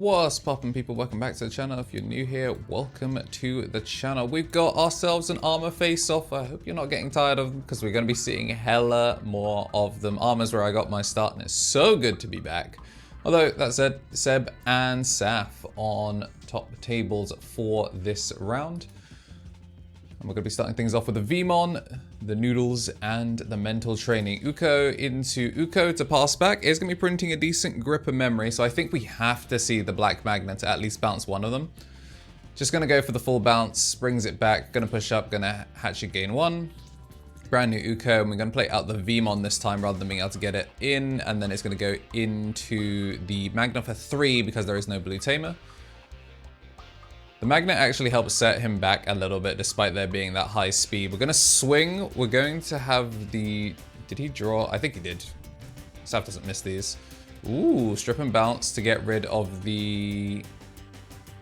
What's poppin' people, welcome back to the channel. If you're new here, welcome to the channel. We've got ourselves an Armour face-off. I hope you're not getting tired of them because we're going to be seeing hella more of them. Armour's where I got my start and it's so good to be back. Although, that said, Seb and Saf on top tables for this round. And we're going to be starting things off with the Veemon, the Noodles, and the Mental Training. Uko into Uko to pass back is going to be printing a decent grip of memory, so I think we have to see the Black Magnet to at least bounce one of them. Just going to go for the full bounce, brings it back, going to push up, going to hatch it, gain one. Brand new Uko, and we're going to play out the Veemon this time rather than being able to get it in, and then it's going to go into the Magnet for 3 because there is no blue tamer. The Magnet actually helps set him back a little bit despite there being that high speed. We're going to swing. We're going to have the... Did he draw? I think he did. Saf doesn't miss these. Ooh, strip and bounce to get rid of the...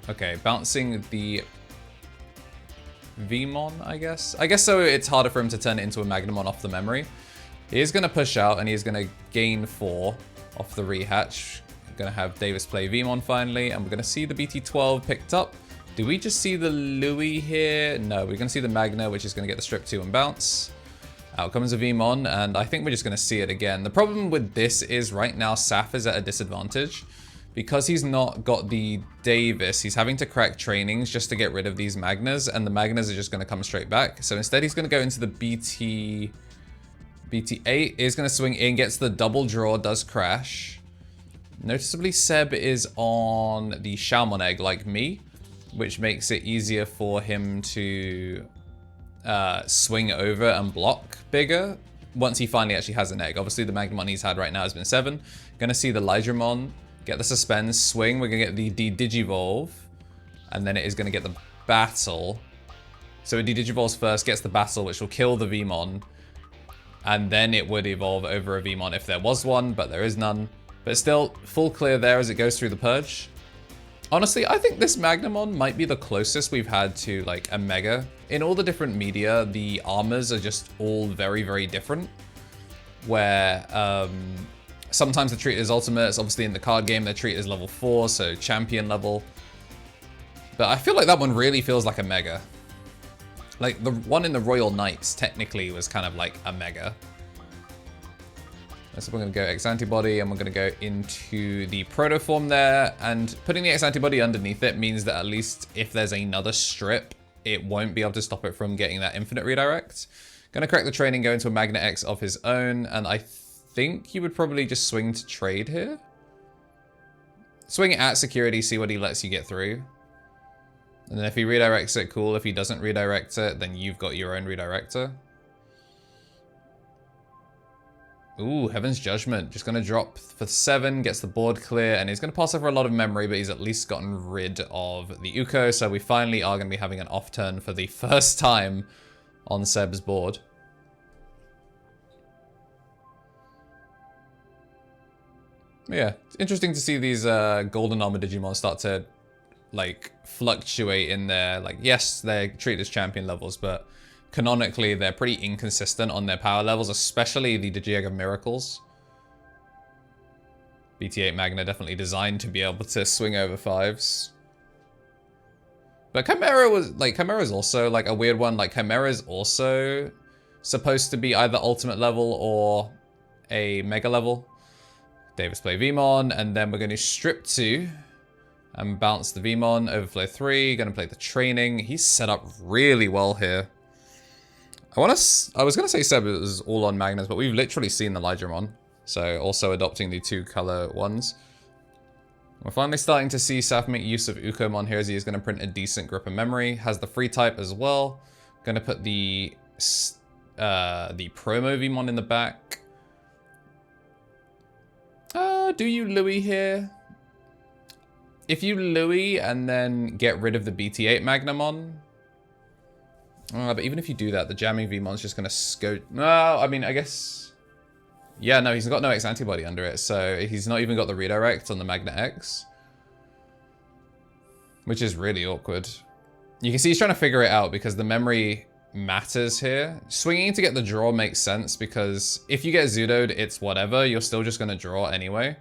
Okay, bouncing the Veemon, I guess. I guess so it's harder for him to turn it into a Magnamon off the memory. He is going to push out and he's going to gain 4 off the rehatch. We're going to have Davis play Veemon finally, and we're going to see the BT12 picked up. Do we just see the Louis here? No, we're going to see the Magna, which is going to get the strip 2 and bounce. Out comes a Veemon, and I think we're just going to see it again. The problem with this is right now Saf is at a disadvantage. Because he's not got the Davis, he's having to crack trainings just to get rid of these Magnas, and the Magnas are just going to come straight back. So instead he's going to go into the BT8, is going to swing in, gets the double draw, does crash. Noticeably Seb is on the Shalmon egg like me, which makes it easier for him to swing over and block bigger once he finally actually has an egg. Obviously, the Magnamon he's had right now has been 7. Gonna see the Lydramon get the suspend, swing. We're gonna get the Digivolve, and then it is gonna get the battle. So it Digivolves first, gets the battle, which will kill the Veemon, and then it would evolve over a Veemon if there was one, but there is none. But still, full clear there as it goes through the purge. Honestly, I think this Magnamon might be the closest we've had to like a Mega. In all the different media, the armors are just all very, very different. Where sometimes they're treated as ultimates. Obviously in the card game, they're treated as level 4, so champion level. But I feel like that one really feels like a Mega. Like the one in the Royal Knights technically was kind of like a Mega. So we're going to go X antibody, and we're going to go into the proto form there, and putting the X antibody underneath it means that at least if there's another strip, it won't be able to stop it from getting that infinite redirect. Going to correct the training, go into a Magnet X of his own, and I think you would probably just swing to trade here. Swing at security, see what he lets you get through. And then if he redirects it, cool. If he doesn't redirect it, then you've got your own redirector. Ooh, Heaven's Judgment. Just going to drop for 7, gets the board clear, and he's going to pass over a lot of memory, but he's at least gotten rid of the Uko, so we finally are going to be having an off turn for the first time on Seb's board. Yeah, it's interesting to see these Golden Armor Digimon start to, like, fluctuate in their, like, yes, they're treated as champion levels, but canonically, they're pretty inconsistent on their power levels, especially the Digiega Miracles. BT8 Magna definitely designed to be able to swing over 5s. But Chimera was, like, Chimera's also, like, a weird one. Like, Chimera's also supposed to be either ultimate level or a mega level. Davis play Veemon, and then we're going to strip 2 and bounce the Veemon, overflow 3, going to play the training. He's set up really well here. I was going to say Seb is all on Magnus, but we've literally seen the Lydramon. So also adopting the 2 color ones. We're finally starting to see Saf make use of Ukomon here as he is going to print a decent grip of memory. Has the free type as well. Going to put the promo Veemon in the back. Do you Louis here? If you Louis and then get rid of the BT8 Magnamon... but even if you do that, the jamming Veemon's just going to go... No, I mean, I guess... Yeah, no, he's got no X antibody under it, so he's not even got the redirect on the Magnet X. Which is really awkward. You can see he's trying to figure it out because the memory matters here. Swinging to get the draw makes sense because if you get Zudoed, it's whatever. You're still just going to draw anyway.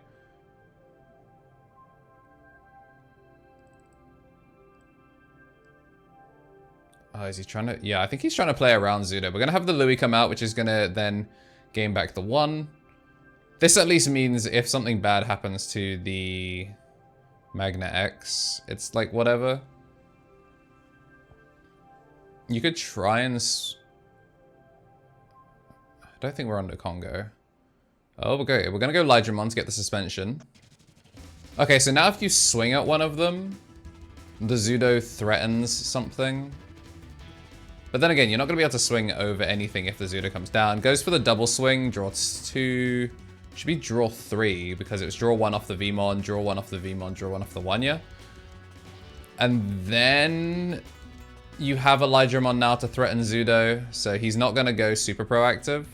Oh, is he trying to? Yeah, I think he's trying to play around Zudo. We're going to have the Louis come out, which is going to then gain back the 1. This at least means if something bad happens to the Magna X, it's like whatever. You could try and... I don't think we're under Congo. Oh, okay. We're going to go Digimon to get the suspension. Okay, so now if you swing at one of them, the Zudo threatens something. But then again, you're not going to be able to swing over anything if the Zudo comes down. Goes for the double swing, draw 2. Should be draw 3, because it's draw 1 off the Veemon, draw 1 off the Veemon, draw 1 off the Wanya. And then you have a Digimon now to threaten Zudo, so he's not going to go super proactive.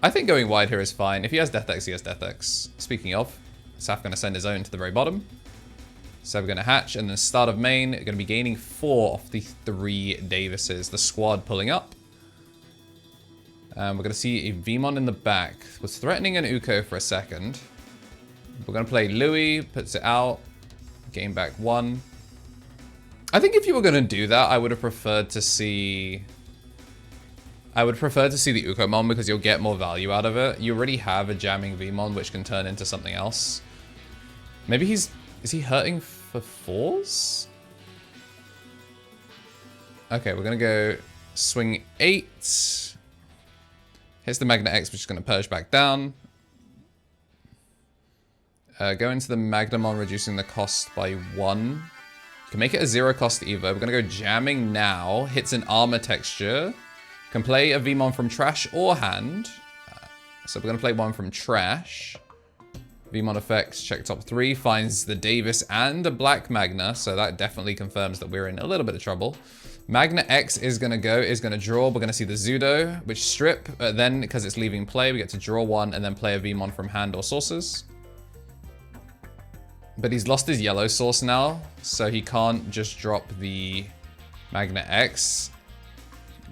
I think going wide here is fine. If he has Death X, he has Death X. Speaking of, Saf going to send his own to the very bottom. So we're going to hatch, and then start of main, going to be gaining 4 off the 3 Davises. The squad pulling up. And we're going to see a Veemon in the back. Was threatening an Uko for a second. We're going to play Louis, puts it out. Gain back 1. I think if you were going to do that, I would have preferred to see... the Ukomon because you'll get more value out of it. You already have a jamming Veemon, which can turn into something else. Maybe he's... Is he hurting for 4s? Okay, we're going to go swing 8. Hits the Magna X, which is going to purge back down. Go into the Magnamon, reducing the cost by 1. You can make it a 0 cost Evo. We're going to go jamming now. Hits an armor texture. Can play a Veemon from trash or hand. So we're going to play one from trash. Veemon effects, check top 3, finds the Davis and a black Magna, so that definitely confirms that we're in a little bit of trouble. Magna X is going to draw. We're going to see the Zudo, which strip. Then, because it's leaving play, we get to draw 1 and then play a Veemon from hand or sources. But he's lost his yellow source now, so he can't just drop the Magna X.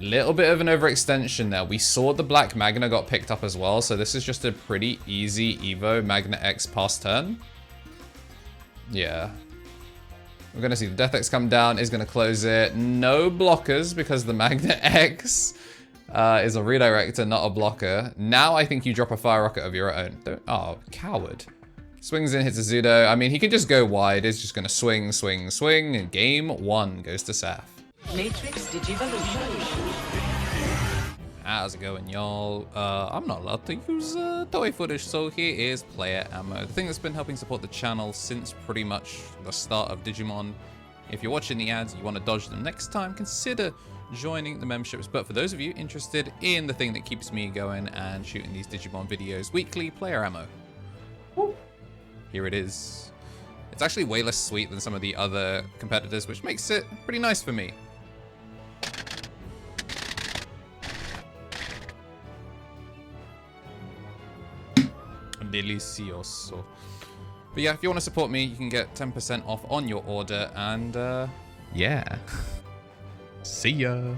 Little bit of an overextension there. We saw the black Magna got picked up as well, so this is just a pretty easy Evo Magna X pass turn. Yeah. We're going to see the Death X come down, is going to close it. No blockers because the Magna X is a redirector, not a blocker. Now I think you drop a Fire Rocket of your own. Oh, coward. Swings in, hits a Zudo. I mean, he could just go wide. It's just going to swing, swing, swing, and game 1 goes to Saf. Matrix Digivolution. How's it going, y'all? I'm not allowed to use toy footage, so here is player ammo. The thing that's been helping support the channel since pretty much the start of Digimon. If you're watching the ads, you want to dodge them next time, consider joining the memberships. But for those of you interested in the thing that keeps me going and shooting these Digimon videos weekly, player ammo. Woo. Here it is. It's actually way less sweet than some of the other competitors, which makes it pretty nice for me. Delicioso. But yeah, if you want to support me, you can get 10% off on your order, and yeah. See ya.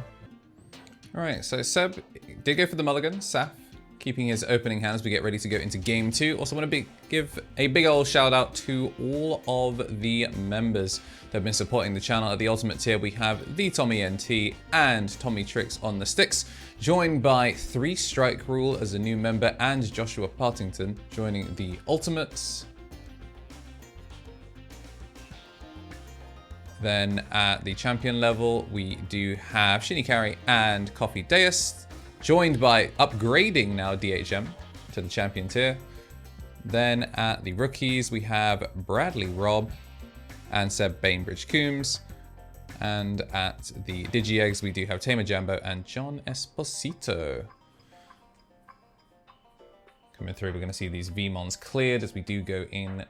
Alright, so Seb did go for the mulligan, Saf, keeping his opening hand as we get ready to go into game 2. Also want to give a big old shout out to all of the members that have been supporting the channel. At the ultimate tier, we have the Tommy NT and Tommy Tricks on the sticks, joined by 3 Strike Rule as a new member, and Joshua Partington joining the ultimates. Then at the champion level, we do have Shinikari and Coffee Deist, joined by upgrading now DHM to the champion tier. Then at the rookies, we have Bradley Robb and Seb Bainbridge Coombs. And at the Digi Eggs, we do have Tamer Jambo and John Esposito. Coming through, we're going to see these Veemons cleared as we do go in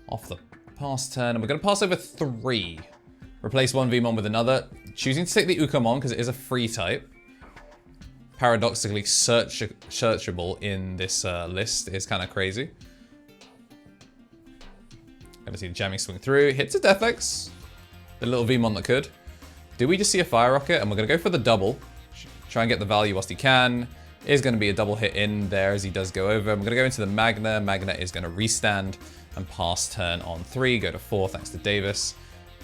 off the pass turn. And we're going to pass over 3. Replace one Veemon with another. Choosing to take the Ukomon because it is a free type. Paradoxically searchable in this list is kind of crazy. Gonna see the jamming swing through. Hits a Death X. The little Veemon that could. Do we just see a Fire Rocket? And we're gonna go for the double. Try and get the value whilst he can. Is gonna be a double hit in there as he does go over. I'm gonna go into the Magna. Magna is gonna restand and pass turn on 3. Go to 4 thanks to Davis.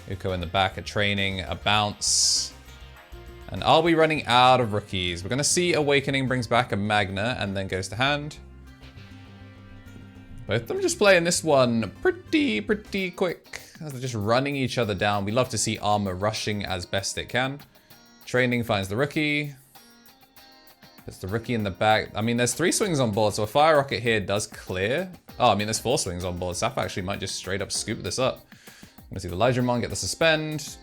Uko in the back, a training, a bounce. And are we running out of rookies? We're going to see Awakening brings back a Magna and then goes to hand. Both of them just playing this one pretty quick. As they're just running each other down. We love to see Armour rushing as best it can. Training finds the rookie. Puts the rookie in the back. I mean, there's 3 swings on board, so a Fire Rocket here does clear. Oh, I mean, there's 4 swings on board. Sap actually might just straight up scoop this up. I'm gonna see the Digimon get the suspend.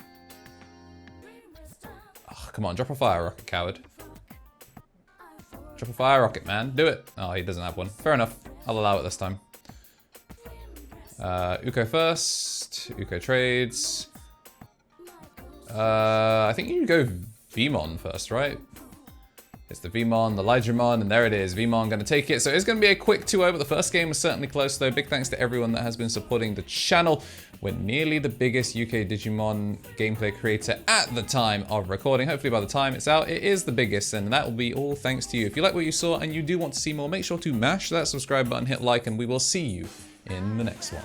Oh, come on, drop a Fire Rocket, coward. Drop a Fire Rocket, man. Do it. Oh, he doesn't have one. Fair enough. I'll allow it this time. Uko first. Uko trades. I think you go Veemon first, right? It's the Veemon, the Digimon, and there it is. Veemon going to take it. So it's going to be a quick 2-0, but the first game was certainly close, though. Big thanks to everyone that has been supporting the channel. We're nearly the biggest UK Digimon gameplay creator at the time of recording. Hopefully by the time it's out, it is the biggest, and that will be all thanks to you. If you like what you saw and you do want to see more, make sure to mash that subscribe button, hit like, and we will see you in the next one.